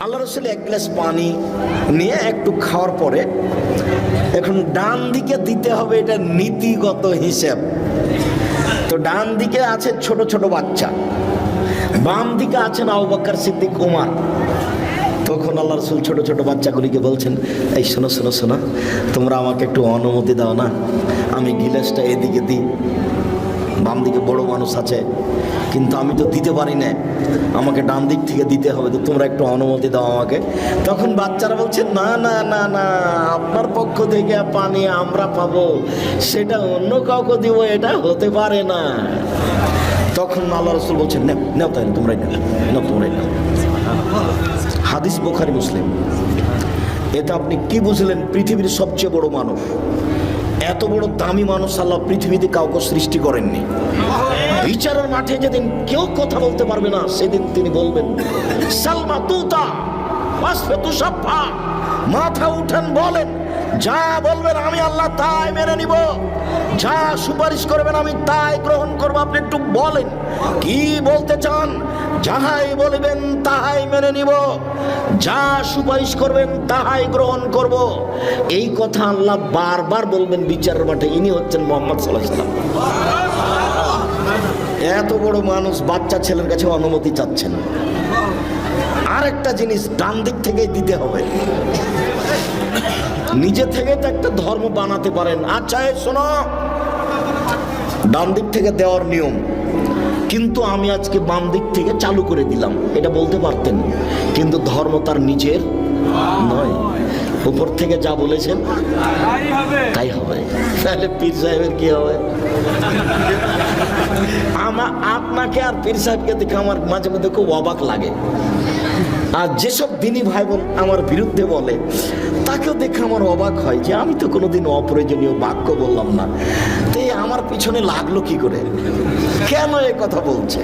আল্লাহ রাসূল এক গ্লাস পানি নিয়ে একটু খাওয়ার পরে এখন ডান দিকে দিতে হবে, এটা নীতিগত হিসাব। তো ডান দিকে আছে ছোট ছোট বাচ্চা, বাম দিকে আছেন আবু বকর সিদ্দিক, ওমর। তখন আল্লাহ রাসূল ছোট ছোট বাচ্চাগুলিকে বলছেন, এই শোনো শোনো শোনো, তোমরা আমাকে একটু অনুমতি দাও না, আমি গিলাসটা এদিকে দিই। বাম দিকে বড় মানুষ আছে, কিন্তু আমি তো দিতে পারি না, আমাকে ডান দিক থেকে দিতে হবে, তো তোমরা একটু অনুমতি দাও আমাকে। তখন বাচ্চারা বলছে, না না না না, আপনার পক্ষ থেকে পানি আমরা পাবো, সেটা অন্য কাউকে দিব, এটা হতে পারে না। তখন আল্লাহ রাসূল বলছেন, নাও নাও, তাহলে তোমরাই নাও, তোমরাই নাও। হাদিস বুখারী মুসলিম। এটা আপনি কি বুঝলেন? পৃথিবীর সবচেয়ে বড় মানুষ, এত বড় দামি মানুষ আল্লাহ পৃথিবীতে কাউকে সৃষ্টি করেননি। বিচারের মাঠে যেদিন কেউ কথা বলতে পারবে না, সেদিন তিনি বলবেন, সালমা তুতা ওয়াসফাতু শাফা, মাথা উঠান বলেন, যা বলবেন আমি আল্লাহ তাই মেনে নিব, যা সুপারিশ করবেন আমি তাই গ্রহণ করব। আপনি একটু বলেন কি বলতে চান, যাহাই বলবেন তাহাই মেনে নিব, যা সুপারিশ করবেন তাহাই গ্রহণ করব। এই কথা আল্লাহ বারবার বলবেন বিচারের মাঠে। ইনি হচ্ছেন মুহাম্মদ সাল্লাল্লাহু আলাইহি ওয়াসাল্লাম। এত বড় মানুষ বাচ্চা ছেলের কাছে অনুমতি চাচ্ছেন। আরেকটা জিনিস, ডান দিক থেকেই দিতে হবে। নিজে থেকে তো একটা ধর্ম বানাতে পারেন, আচ্ছা শোনো, ডান দিক থেকে দেওয়ার নিয়ম, কিন্তু আমি আজকে বাম দিক থেকে চালু করে দিলাম, এটা বলতে পারতেন, কিন্তু ধর্ম তার নিজের নয়, উপর থেকে যা বলেছেন তাই হবে। তাহলে পীর সাহেবের কি হবে? আপনাকে আর পীর সাহেবকে দেখে আমার মাঝে মধ্যে খুব অবাক লাগে। আর যেসব দিনী ভাই বোন আমার বিরুদ্ধে বলে, তাকেও দেখে আমার অবাক হয় যে আমি তো কোনোদিন অপ্রয়োজনীয় বাক্য বললাম না, তো আমার পিছনে লাগলো কি করে, কেন এ কথা বলছে?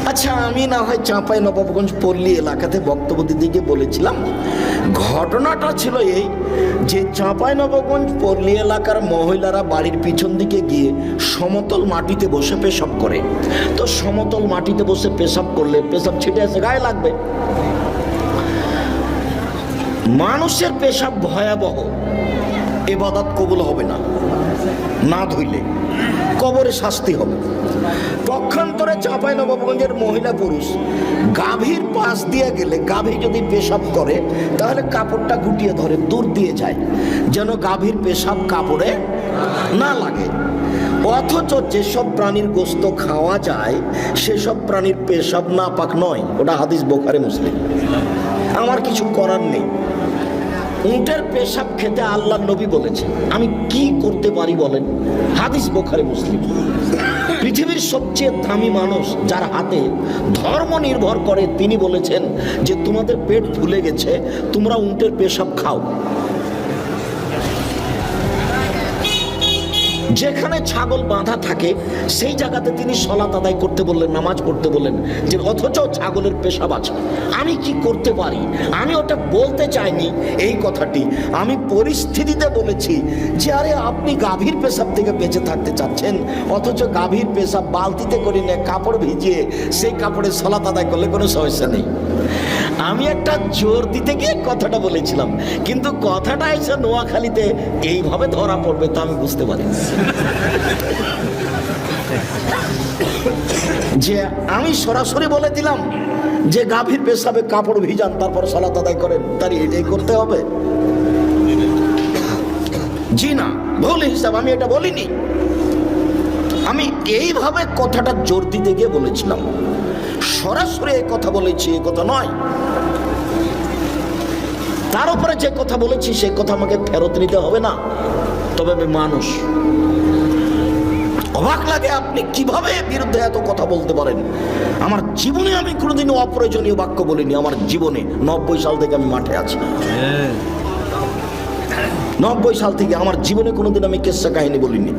আচ্ছা, আমি না হয় চাঁপাইনবাবগঞ্জ পল্লী এলাকাতে বক্তব্য দিতে গিয়ে বলেছিলাম, ঘটনাটা ছিল এই যে চাঁপাইনবাবগঞ্জ পল্লী এলাকার মহিলারা বাড়ির পিছন দিকে গিয়ে সমতল মাটিতে বসে পেশাব করে। তো সমতল মাটিতে বসে পেশাব করলে পেশাব ছিটে এসে গায়ে লাগবে। মানুষের পেশাব ভয়াবহ, ইবাদত কবুল হবে না, না ধুইলে কবরে শাস্তি হবে। পক্ষান্তরে চাঁপাইনবাবগঞ্জের মহিলা পুরুষ গাভীর পাশ দিয়ে গেলে, গাভী যদি পেশাব করে তাহলে কাপড়টা গুটিয়ে ধরে দূর দিয়ে যায়, যেন গাভীর পেশাব কাপড়ে না লাগে। অথচ যেসব প্রাণীর গোশত খাওয়া যায় সেসব প্রাণীর পেশাব নাপাক নয়, ওটা হাদিস বুখারী মুসলিম। আমার কিছু করার নেই। উটের পেশাব খেতে আল্লাহর নবী বলেছে, আমি কি করতে পারি বলেন? হাদিস বুখারী মুসলিম। পৃথিবীর সবচেয়ে দামি মানুষ, যার হাতে ধর্ম নির্ভর করে, তিনি বলেছেন যে তোমাদের পেট ফুলে গেছে, তোমরা উটের পেশাব খাও। যেখানে ছাগল বাঁধা থাকে সেই জায়গাতে তিনি সালাত আদায় করতে বললেন, নামাজ পড়তে বললেন, যে অথচ ছাগলের পেশাব আছে। আমি কি করতে পারি? আমি ওটা বলতে চাইনি এই কথাটি, আমি পরিস্থিতিতে বলেছি যে আরে আপনি গাভীর পেশাব থেকে বেঁচে থাকতে চাচ্ছেন, অথচ গাভীর পেশাব বালতিতে করে নিয়ে কাপড় ভিজিয়ে সেই কাপড়ে সালাত আদায় করলে কোনো সমস্যা নেই। আমি একটা জোর দিতে গিয়ে কথাটা বলেছিলাম, কিন্তু কথাটা এসে নোয়াখালীতে এইভাবে ধরা পড়বে তা আমি বুঝতে পারি। যে আমি সরাসরি বলে দিলাম যে গাভীর পেশাবে কাপড় ভিজান তারপর সালাত আদায় করেন, তার এটাই করতে হবে? জি না, ভুল হিসাব, আমি এটা বলিনি। আমি এইভাবে কথাটা জোর দিতে গিয়ে বলেছিলাম, সরাসরি এই কথা বলেছি এই কথা নয়। তার উপরে যে কথা বলেছি সেই কথা আমাকে ফেরত নিতে হবে না। তবে আমি মানুষ, অবাক লাগে আপনি কিভাবে বিরুদ্ধে এত কথা বলতে পারেন। আমার জীবনে আমি কোনোদিন অপ্রয়োজনীয় বাক্য বলিনি। আমার জীবনে 90 সাল থেকে আমি মাঠে আছি, 90 সাল থেকে আমার জীবনে কোনোদিন আমি কেসা কাহিনী বলিনি।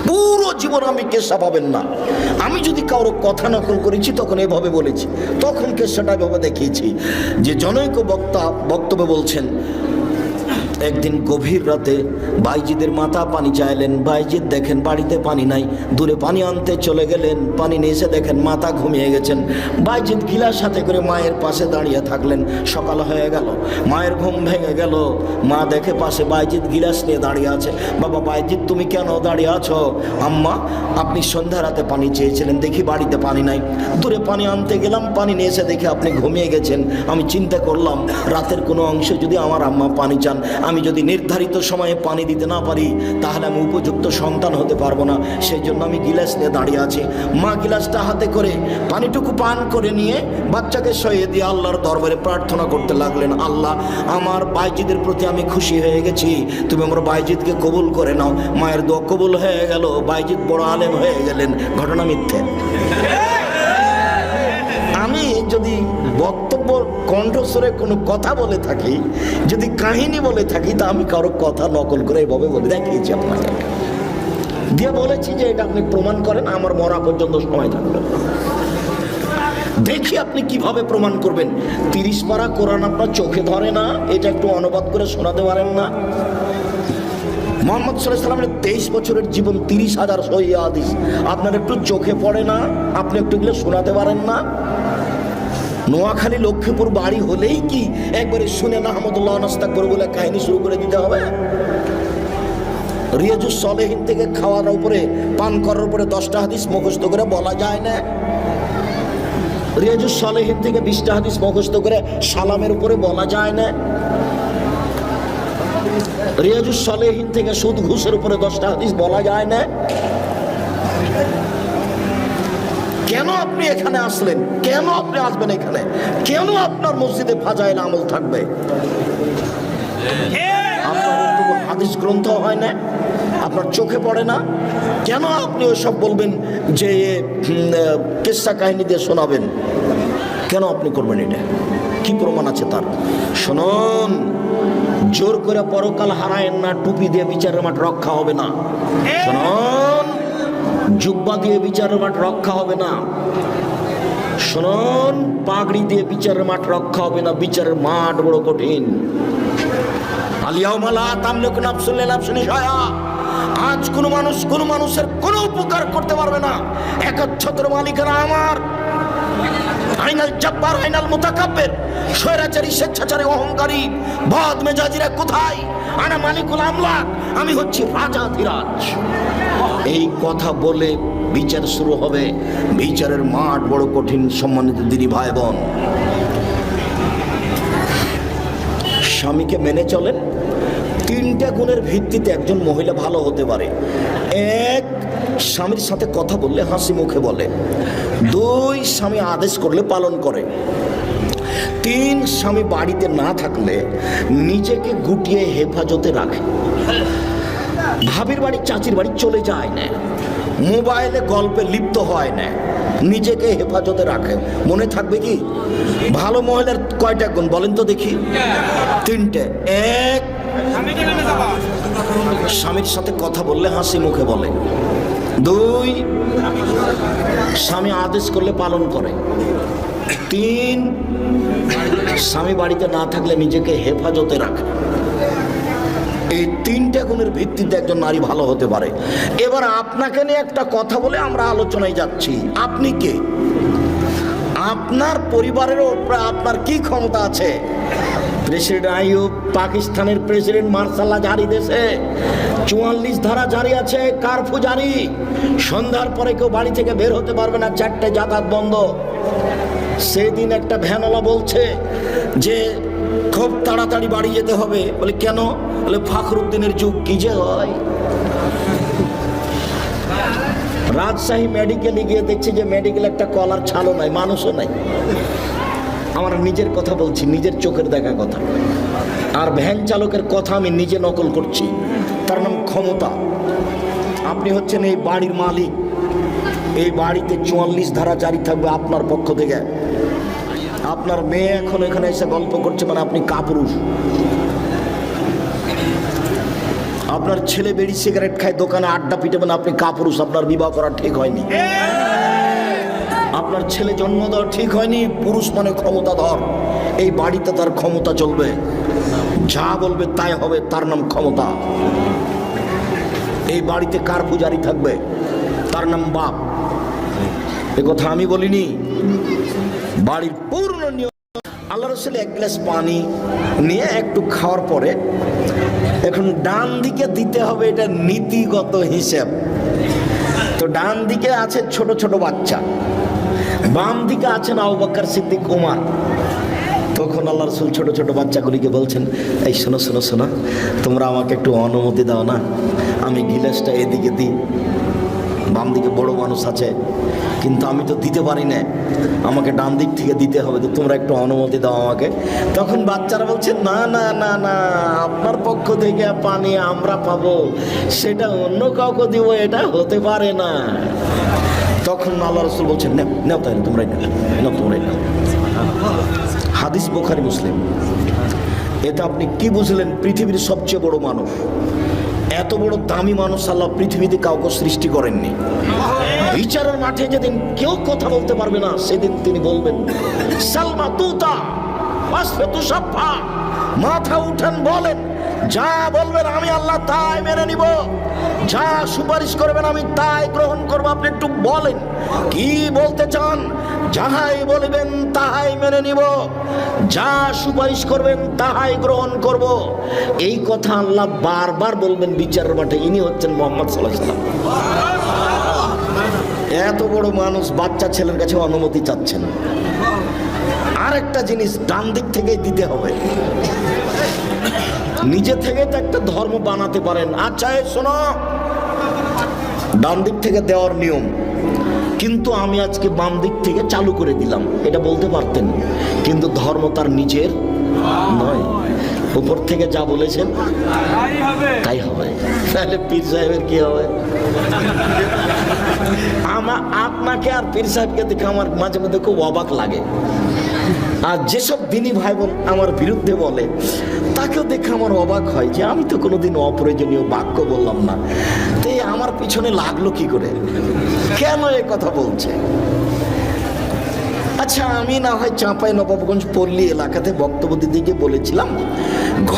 পুরো জীবন আমি কেসা পাবেন না। আমি যদি কারো কথা নকল করেছি তখন এভাবে বলেছি, তখন কেসাটা এভাবে দেখিয়েছি যে জনৈক বক্তা বক্তব্যে বলছেন একদিন গভীর রাতে বাইজিদের মাতা পানি চাইলেন। বাইজিদ দেখেন বাড়িতে পানি নাই, দূরে পানি আনতে চলে গেলেন। পানি নিয়ে এসে দেখেন মাতা ঘুমিয়ে গেছেন। বাইজিদ গিলাস হাতে করে মায়ের পাশে দাঁড়িয়ে থাকলেন। সকাল হয়ে গেল, মায়ের ঘুম ভেঙে গেল। মা দেখে পাশে বাইজিদ গিলাস নিয়ে দাঁড়িয়ে আছে। বাবা বাইজিদ, তুমি কেন দাঁড়িয়ে আছো? আম্মা, আপনি সন্ধ্যা রাতে পানি চেয়েছিলেন, দেখি বাড়িতে পানি নাই, দূরে পানি আনতে গেলাম, পানি নিয়ে এসে দেখি আপনি ঘুমিয়ে গেছেন। আমি চিন্তা করলাম রাতের কোনো অংশে যদি আমার আম্মা পানি চান, আমি যদি নির্ধারিত সময়ে পানি দিতে না পারি তাহলে আমি উপযুক্ত সন্তান হতে পারবো না। সেই জন্য আমি গিলাস নিয়ে দাঁড়িয়ে আছি। মা গিলাসটা হাতে করে পানিটুকু পান করে নিয়ে বাচ্চাকে শুইয়ে দিয়ে আল্লাহর দরবারে প্রার্থনা করতে লাগলেন, আল্লাহ, আমার বাইজিদের প্রতি আমি খুশি হয়ে গেছি, তুমি আমার বাইজিদকে কবুল করে নাও। মায়ের দোয়া কবুল হয়ে গেল, বাইজিদ বড় আলেম হয়ে গেলেন। ঘটনা মিথ্যে। আমি যদি বক্তব্য কণ্ঠস্বরে কোনো কথা বলে থাকি, যদি কাহিনী বলে থাকি, তা আমি কারো কথা নকল করে এভাবে বলে দেখিয়েছি আপনাকে, দিয়ে বলেছি যে এটা আপনি প্রমাণ করেন, আমার মরা পর্যন্ত সময় থাকবে। দেখি আপনি কিভাবে প্রমাণ করবেন। 30 পারা কোরআন আপনার চোখে ধরে না, এটা একটু অনুবাদ করে শোনাতে পারেন না? মুহাম্মদ সাল্লাল্লাহু আলাইহি ওয়াসাল্লামের 23 বছরের জীবন, 30,000 সহিহ হাদিস আপনার একটু চোখে পড়ে না? আপনি একটু এগুলো শোনাতে পারেন না? নোয়াখালী লক্ষ্মীপুর বাড়ি হলেই কি একবারে শুনে না আহমদুল্লাহ নাস্তাকবর বলে কাহিনী শুরু করে দিতে হবে? রিয়াজুস সালেহিন থেকে খাওয়ার উপরে, পান করার উপরে 10টা হাদিস মুখস্থ করে বলা যায় না? রিয়াজুস সালেহিন থেকে 20টা হাদিস মুখস্থ করে সালামের উপরে বলা যায় না? রিয়াজুস সালেহিন থেকে সুদ ঘুষের উপরে 10টা হাদিস বলা যায় না? কেন আপনি এখানে আসলেন? কেন আপনি আসবেন এখানে? কেন আপনার মসজিদে ফাজাইল আমল থাকবে? আপনার হাদিস গ্রন্থ হয় না? আপনার চোখে পড়ে না? কেন আপনি ওইসব বলবেন যে কিসসা কাহিনী দিয়ে শোনাবেন? কেন আপনি করবেন এটা? কি প্রমাণ আছে তার? শুনুন, জোর করে পরকাল হারায়েন না, টুপি দিয়ে বিচারের মাঠ রক্ষা হবে না। শুনুন, জুব্বা দিয়ে বিচারের মাঠ রক্ষা হবে না। শুনুন, পাগড়ি দিয়ে বিচারের মাঠ রক্ষা হবে না। বিচারের মাঠ বড় কঠিন। আলিয়াউমা লা তামলিকু নাফসুন লিনাফসিন শাইআ। আজ কোনো মানুষ কোনো মানুষের কোনো উপকার করতে পারবে না, একচ্ছত্র মালিকেরা আমার। আইনাল জব্বার, আইনাল মুতাকাব্বির। স্বৈরাচারী, স্বেচ্ছাচারী, অহংকারী, বদ মেজাজিরা কোথায়? আনা মালিকুল আমলাক, আমি হচ্ছি রাজাধিরাজ। এই কথা বলে বিচার শুরু হবে। বিচারের মাঠ বড় কঠিন। সম্মানিত দিনী ভাই বোন, স্বামীকে মেনে চলেন। 3টা গুণের ভিত্তিতে একজন মহিলা ভালো হতে পারে। 1, স্বামীর সাথে কথা বললে হাসি মুখে বলে। 2, স্বামী আদেশ করলে পালন করে। 3, স্বামী বাড়িতে না থাকলে নিজেকে গুটিয়ে হেফাজতে রাখে। ভাবির বাড়ি, চাচির বাড়ি চলে যায় না, মোবাইলে গল্পে লিপ্ত হয় না, নিজেকে হেফাজতে রাখে। মনে থাকবে কি? ভালো মহিলার কয়টা গুণ বলেন তো দেখি? 3টে। 1, স্বামীর সাথে কথা বললে হাসি মুখে বলে। 2, স্বামী আদেশ করলে পালন করে। 3, স্বামী বাড়িতে না থাকলে নিজেকে হেফাজতে রাখে। এই 3টা গুণের ভিত্তিতে একজন নারী ভালো হতে পারে। এবার আপনাকে নিয়ে একটা কথা বলে আমরা আলোচনায় যাচ্ছি। আপনি কে? আপনার পরিবারের উপরে আপনার কি ক্ষমতা আছে? প্রেসিডেন্ট আইয়ুব, পাকিস্তানের প্রেসিডেন্ট মার্শাল্লাহ জারি দেশে 44 ধারা জারি আছে, কারফিউ জারি। সন্ধ্যার পরে কেউ বাড়ি থেকে বের হতে পারবে না, 4টে যাতায়াত বন্ধ। সেদিন একটা ভ্যানওয়ালা বলছে যে খুব তাড়াতাড়ি বাড়ি যেতে হবে। বলে কেন? বলে ফখরুদ্দিনের যুগ। কি যে হয়! রাজশাহী মেডিকেলে গিয়ে দেখছি যে মেডিকেল একটা কলার ছালও নাই, মানুষও নাই। আমার নিজের কথা বলছি, নিজের চোখের দেখা কথা। আর ভ্যান চালকের কথা আমি নিজে নকল করছি। তার নাম ক্ষমতা। আপনি হচ্ছেন এই বাড়ির মালিক। এই বাড়িতে 44 ধারা জারি থাকবে আপনার পক্ষ থেকে। আপনার মেয়ে এখন এখানে এসে গল্প করছে মানে আপনি কাপুরুষ। আপনার ছেলে বেড়ি সিগারেট খায়, দোকানে আড্ডা পিটে মানে আপনি কাপুরুষ। আপনার বিবাহ করা ঠিক হয়নি। আপনার ছেলে জন্ম দেওয়া ঠিক হয়নি, পুরুষ মানে ক্ষমতাধর, এই বাড়িতে তার ক্ষমতা চলবে, যা বলবে তাই হবে, তার নাম ক্ষমতা। এই বাড়িতে কার পূজারি থাকবে, তার নাম বাপ। এ কথা আমি বলিনি, বাড়ির পূর্ণ নিয়ম। আল্লাহ রাসূল এক গ্লাস পানি নিয়ে একটু খাওয়ার পরে এখন ডান দিকে দিতে হবে, এটা নীতিগত হিসেব। তো ডান দিকে আছে ছোট ছোট বাচ্চা, বাম দিকে আছেন আবু বকর সিদ্দিক, ওমর। তখন আল্লাহ রাসূল ছোট ছোট বাচ্চাগুলিকে বলছেন, এই শোনো শোনো শোনো, তোমরা আমাকে একটু অনুমতি দাও না, আমি গিলাসটা এদিকে দিই। বাম দিকে বড় মানুষ আছে, কিন্তু আমি তো দিতে পারি না, আমাকে ডান দিক থেকে দিতে হবে, তো তোমরা একটু অনুমতি দাও আমাকে। তখন বাচ্চারা বলছে, না না না না, আপনার পক্ষ থেকে পানি আমরা পাবো, সেটা অন্য কাউকে দিব, এটা হতে পারে না। তখন আল্লাহ রাসূল বলছেন, নাও তাহলে তোমরাই নাও, তোমরাই নাও। হাদিস বুখারী মুসলিম। এটা আপনি কি বুঝলেন? পৃথিবীর সবচেয়ে বড় মানুষ, এত বড় দামি মানুষ আল্লাহ পৃথিবীতে কাউকে সৃষ্টি করেননি। বিচারের মাঠে যেদিন কেউ কথা বলতে পারবে না, সেদিন তিনি বলবেন, সালমা তুতা ওয়াসফাতু শাফা, মাথা উঠান বলেন, যা বলবেন আমি আল্লাহ তাই মেনে নিব, যা সুপারিশ করবেন আমি তাই গ্রহণ করব। আপনি একটু বলেন কি বলতে চান, যাহাই বলবেন তাহাই মেনে নিব, যা সুপারিশ করবেন তাহাই গ্রহণ করব। এই কথা আল্লাহ বারবার বলবেন বিচারের মাঠে। ইনি হচ্ছেন মুহাম্মদ সাল্লাল্লাহু আলাইহি ওয়াসাল্লাম। এত বড় মানুষ বাচ্চা ছেলের কাছে অনুমতি চাচ্ছেন। আরেকটা জিনিস, ডান দিক থেকেই দিতে হবে। নিজে থেকে তো একটা ধর্ম বানাতে পারেন, আচ্ছা শোনো, ডান দিক থেকে দেওয়ার নিয়ম, কিন্তু আমি আজকে বাম দিক থেকে চালু করে দিলাম, এটা বলতে পারতেন, কিন্তু ধর্ম তার নিজের নয়, উপর থেকে যা বলেছেন তাই হবে। তাহলে পীর সাহেবের কি হবে? আপনাকে আর পীর সাহেবকে দেখে আমার মাঝে মধ্যে খুব অবাক লাগে। আর যেসব দিনী ভাই বোন আমার বিরুদ্ধে বলে, তাকেও দেখে আমার অবাক হয় যে আমি তো কোনোদিন অপ্রয়োজনীয় বাক্য বললাম না, তো আমার পিছনে লাগলো কি করে, কেন এ কথা বলছে? আচ্ছা, আমি না হয় চাঁপাইনবাবগঞ্জ পল্লী এলাকাতে বক্তব্য দিতে গিয়ে বলেছিলাম,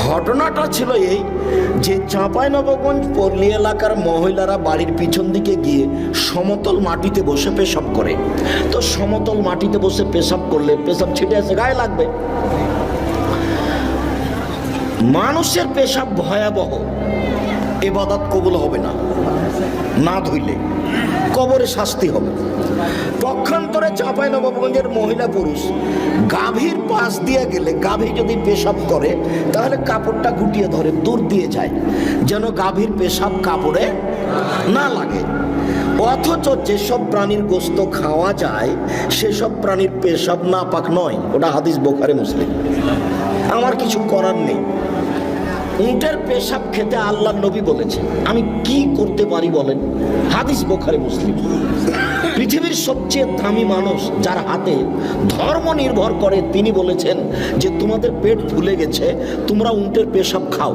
ঘটনাটা ছিল এই যে চাঁপাইনবাবগঞ্জ পল্লী এলাকার মহিলারা বাড়ির পিছন দিকে গিয়ে সমতল মাটিতে বসে পেশাব করে। তো সমতল মাটিতে বসে পেশাব করলে পেশাব ছিটে আসে, গায়ে লাগবে। মানুষের পেশাব ভয়াবহ, ইবাদত কবুল হবে না, না ধুইলে কবরে শাস্তি হবে। পক্ষান্তরে চাঁপাইনবাবগঞ্জের মহিলা পুরুষ গাভীর পাশ দিয়ে গেলে, গাভী যদি পেশাব করে তাহলে কাপড়টা গুটিয়ে ধরে, দূর দিয়ে যায়, যেন গাভীর পেশাব কাপড়ে না লাগে। অথচ যেসব প্রাণীর গোশত খাওয়া যায় সেসব প্রাণীর পেশাব নাপাক নয়, ওটা হাদিস বুখারী মুসলিম। আমার কিছু করার নেই। উটের পেশাব খেতে আল্লাহর নবী বলেছে, আমি কি করতে পারি বলেন? হাদিস বুখারী মুসলিম। পৃথিবীর সবচেয়ে দামি মানুষ যার হাতে ধর্ম নির্ভর করে, তিনি বলেছেন যে তোমাদের পেট ফুলে গেছে, তোমরা উটের পেশাব খাও।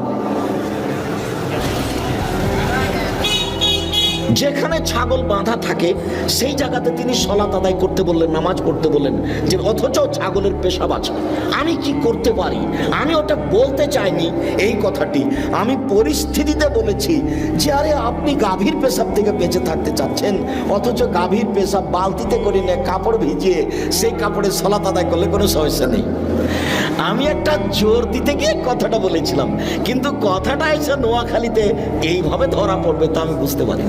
যেখানে ছাগল বাঁধা থাকে সেই জায়গাতে তিনি সালাত আদায় করতে বললেন, নামাজ পড়তে বললেন, যে অথচ ছাগলের পেশাব আছে। আমি কি করতে পারি? আমি ওটা বলতে চাইনি এই কথাটি, আমি পরিস্থিতিতে বলেছি যে আরে আপনি গাভীর পেশাব থেকে বেঁচে থাকতে চাচ্ছেন, অথচ গাভীর পেশাব বালতিতে করে নিয়ে কাপড় ভিজিয়ে সেই কাপড়ে সালাত আদায় করলে কোনো সমস্যা নেই। আমি একটা জোর দিতে গিয়ে কথাটা বলেছিলাম, কিন্তু কথাটা এসে নোয়াখালীতে এইভাবে ধরা পড়বে তা আমি বুঝতে পারি।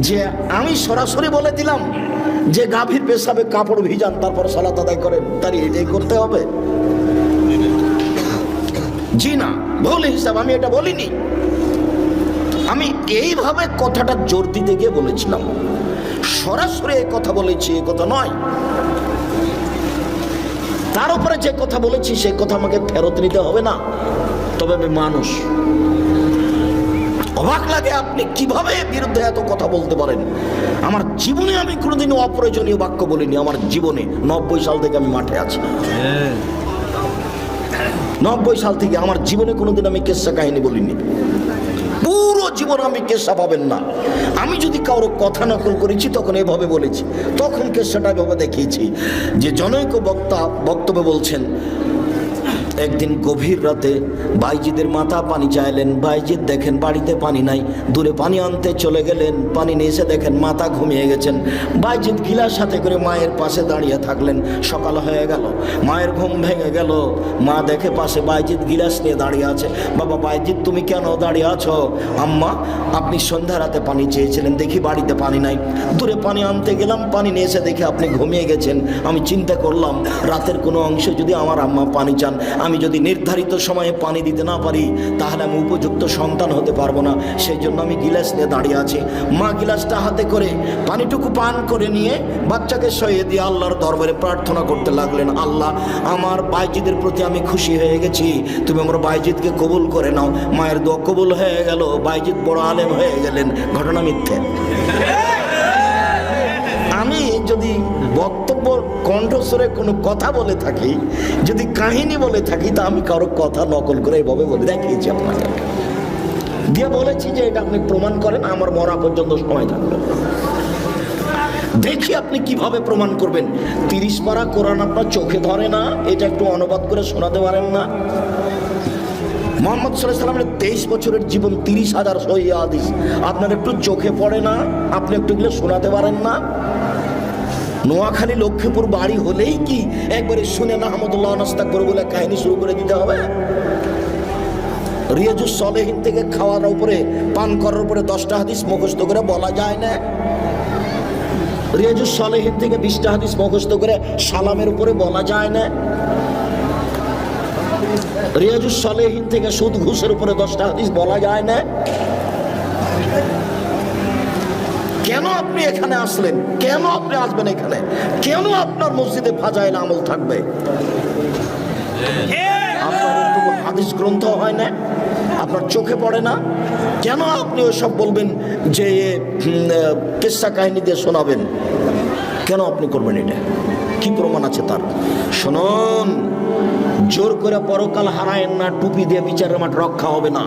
যে আমি সরাসরি বলে দিলাম যে গাভীর পেশাবে কাপড় ভিজান তারপর সালাত আদায় করেন, তার এটাই করতে হবে? জি না, ভুল হিসাব, আমি এটা বলিনি। আমি এইভাবে কথাটা জোর দিতে গিয়ে বলেছিলাম, সরাসরি এই কথা বলেছি এই কথা নয়। তার উপরে যে কথা বলেছি সেই কথা আমাকে ফেরত নিতে হবে না। তবে আমি মানুষ, অবাক লাগে আপনি কিভাবে বিরুদ্ধে এত কথা বলতে পারেন। আমার জীবনে আমি কোনোদিন অপ্রয়োজনীয় বাক্য বলিনি। আমার জীবনে 90 সাল থেকে আমি মাঠে আছি, 90 সাল থেকে আমার জীবনে কোনোদিন আমি কিসসা কাহিনী বলিনি। পুরো জীবন জীবন আমি কেসা পাবেন না। আমি যদি কারো কথা নকল করেছি তখন এভাবে বলেছি, তখন কেসাটা এভাবে দেখিয়েছি যে জনৈক বক্তা বক্তব্য বলছেন, একদিন গভীর রাতে বাইজিদের মাথা পানি চাইলেন। বাইজিদ দেখেন বাড়িতে পানি নাই, দূরে পানি আনতে চলে গেলেন। পানি নিয়ে এসে দেখেন মাথা ঘুমিয়ে গেছেন। বাইজিদ গিলাস সাথে করে মায়ের পাশে দাঁড়িয়ে থাকলেন। সকাল হয়ে গেল, মায়ের ঘুম ভেঙে গেল। মা দেখে পাশে বাইজিদ গিলাস নিয়ে দাঁড়িয়ে আছে। বাবা বাইজিদ তুমি কেন দাঁড়িয়ে আছো? আম্মা আপনি সন্ধ্যা রাতে পানি চেয়েছিলেন, দেখি বাড়িতে পানি নাই, দূরে পানি আনতে গেলাম, পানি নিয়ে এসে দেখে আপনি ঘুমিয়ে গেছেন। আমি চিন্তা করলাম রাতের কোনো অংশে যদি আমার আম্মা পানি চান, আমি যদি নির্ধারিত সময়ে পানি দিতে না পারি তাহলে আমি উপযুক্ত সন্তান হতে পারবো না। সেই জন্য আমি গিলাস নিয়ে দাঁড়িয়ে আছি। মা গিলাসটা হাতে করে পানিটুকু পান করে নিয়ে বাচ্চাকে শুইয়ে দিয়ে আল্লাহর দরবারে প্রার্থনা করতে লাগলেন, আল্লাহ আমার বাইজিদের প্রতি আমি খুশি হয়ে গেছি, তুমি আমার বাইজিদকে কবুল করে নাও। মায়ের দোয়া কবুল হয়ে গেল, বাইজিদ বড় আলেম হয়ে গেলেন। ঘটনা মিথ্যে। আমি যদি বক্তব্য কণ্ঠস্বরে কোনো কথা বলে থাকি, যদি কাহিনী বলে থাকি, তা আমি কারো কথা নকল করে এইভাবে বলে দেখিয়েছি আপনাকে, দিয়ে বলেছি যে এটা আপনি প্রমাণ করেন, আমার মরা পর্যন্ত সময় থাকবে। দেখি আপনি কিভাবে প্রমাণ করবেন। 30 পারা কোরআন আপনার চোখে ধরে না, এটা একটু অনুবাদ করে শোনাতে পারেন না? মুহাম্মদ সাল্লাল্লাহু আলাইহি ওয়াসাল্লামের 23 বছরের জীবন, 30,000 সহিহ হাদিস আপনার একটু চোখে পড়ে না? আপনি একটু এগুলো শোনাতে পারেন না? নোয়াখালী লক্ষ্মীপুর বাড়ি হলেই কি একবারে শুনে না আহমদুল্লাহ নাস্তাকবর বলে কাহিনী শুরু করে দিতে হবে? রিয়াজুস সলেহিন থেকে খাওয়ার উপরে, পান করার উপরে 10টা হাদিস মুখস্থ করে বলা যায় না? রিয়াজুস সলেহিন থেকে 20টা হাদিস মুখস্থ করে সালামের উপরে বলা যায় না? রিয়াজুস সলেহিন থেকে সুদ ঘুষের উপরে 10টা হাদিস বলা যায় না? কেন আপনি এখানে আসলেন? কেন আপনি আসবেন এখানে? কেন আপনার মসজিদে ফাজাইল আমল থাকবে? আপনার হাদিস গ্রন্থ হয় না? আপনার চোখে পড়ে না? কেন আপনি ওইসব বলবেন যে কিসসা কাহিনী দিয়ে শোনাবেন? কেন আপনি করবেন এটা? কি প্রমাণ আছে তার? শুনুন, জোর করে পরকাল হারায়েন না, টুপি দিয়ে বিচারের মাঠ রক্ষা হবে না।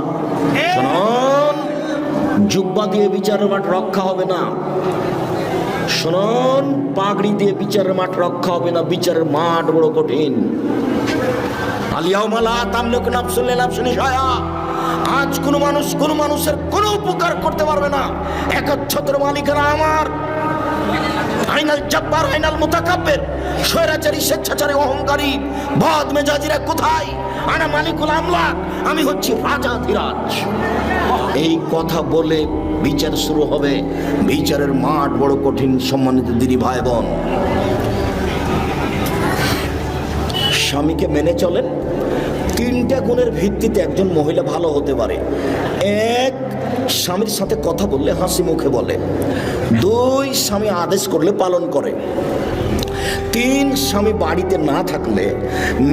শুনুন, জুব্বা দিয়ে বিচারের মাঠ রক্ষা হবে না। শুনুন, পাগড়ি দিয়ে বিচারের মাঠ রক্ষা হবে না। বিচারের মাঠ বড় কঠিন। আলিয়াউমা লা তামলিকু নাফসুন লিনাফসিন শাইআ। আজ কোন মানুষের কোনো উপকার করতে পারবে না। একচ্ছত্র মালিকেরা আমার। আইনাল জব্বার আইনাল মুতাকাব্বির। স্বৈরাচারী, স্বেচ্ছাচারী, অহংকারী, বদ মেজাজিরা কোথায়? আনা মালিকুল আমলাক, আমি হচ্ছি রাজাধিরাজ। এই কথা বলে বিচার শুরু হবে। বিচারের মাঠ বড় কঠিন। সম্মানিত দিদি ভাই বোন, স্বামীকে মেনে চলেন। 3টা গুণের ভিত্তিতে একজন মহিলা ভালো হতে পারে। 1, স্বামীর সাথে কথা বললে হাসি মুখে বলে। 2, স্বামী আদেশ করলে পালন করে। 3, স্বামী বাড়িতে না থাকলে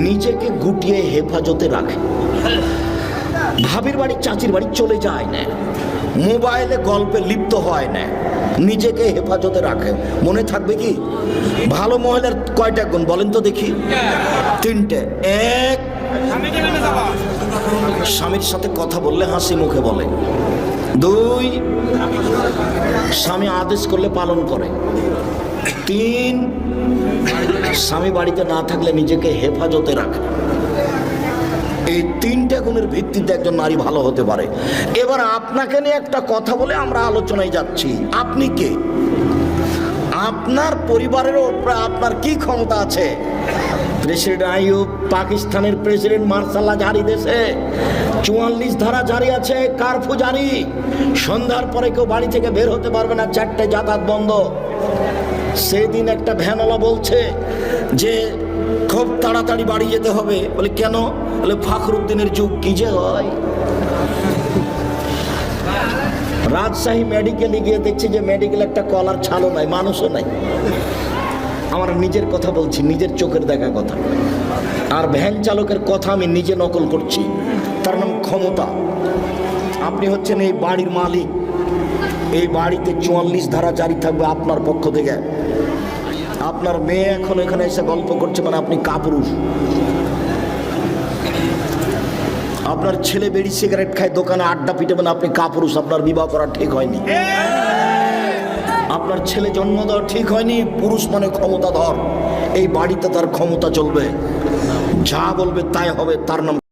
নিজেকে গুটিয়ে হেফাজতে রাখে। ভাবির বাড়ি, চাচির বাড়ি চলে যায় না, মোবাইলে গল্পে লিপ্ত হয় না, নিজেকে হেফাজতে রাখে। মনে থাকবে কি? ভালো মহিলার কয়টা গুণ বলেন তো দেখি? 3টে। 1, স্বামীর সাথে কথা বললে হাসি মুখে বলে। 2, স্বামী আদেশ করলে পালন করে। 3, স্বামী বাড়িতে না থাকলে নিজেকে হেফাজতে রাখে। এই 3টে গুণের ভিত্তিতে একজন নারী ভালো হতে পারে। এবার আপনাকে নিয়ে একটা কথা বলে আমরা আলোচনায় যাচ্ছি। আপনি কে? আপনার পরিবারের উপরে আপনার কি ক্ষমতা আছে? প্রেসিডেন্ট আইয়ুব, পাকিস্তানের প্রেসিডেন্ট মার্শাল্লাহ জারি দেশে 44 ধারা জারি আছে, কারফিউ জারি। সন্ধ্যার পরে কেউ বাড়ি থেকে বের হতে পারবে না, 4টে যাতায়াত বন্ধ। সেদিন একটা ভ্যানওয়ালা বলছে যে খুব তাড়াতাড়ি বাড়ি যেতে হবে। বলে কেন? বলে ফখরুদ্দিনের যুগ কি যে হয়। রাজশাহী মেডিকেলে গিয়ে দেখছি যে মেডিকেল একটা কলার ছালও নাই, মানুষও নাই। আমার নিজের কথা বলছি, নিজের চোখের দেখা কথা। আর ভ্যান চালকের কথা আমি নিজে নকল করছি। তার নাম ক্ষমতা। আপনি হচ্ছেন এই বাড়ির মালিক। এই বাড়িতে 44 ধারা জারি থাকবে আপনার পক্ষ থেকে। আপনার মেয়ে এখন এখানে এসে গল্প করছে, মানে আপনি কাপুরুষ। আপনার ছেলে বেড়ি সিগারেট খায়, দোকানে আড্ডা পিটাবেন, আপনি কাপুরুষ, আপনার বিবাহ করা ঠিক হয়নি। আপনার ছেলে জন্ম দেওয়া ঠিক হয়নি। পুরুষ মানে ক্ষমতাধর, এই বাড়িতে তার ক্ষমতা চলবে, যা বলবে তাই হবে, তার নাম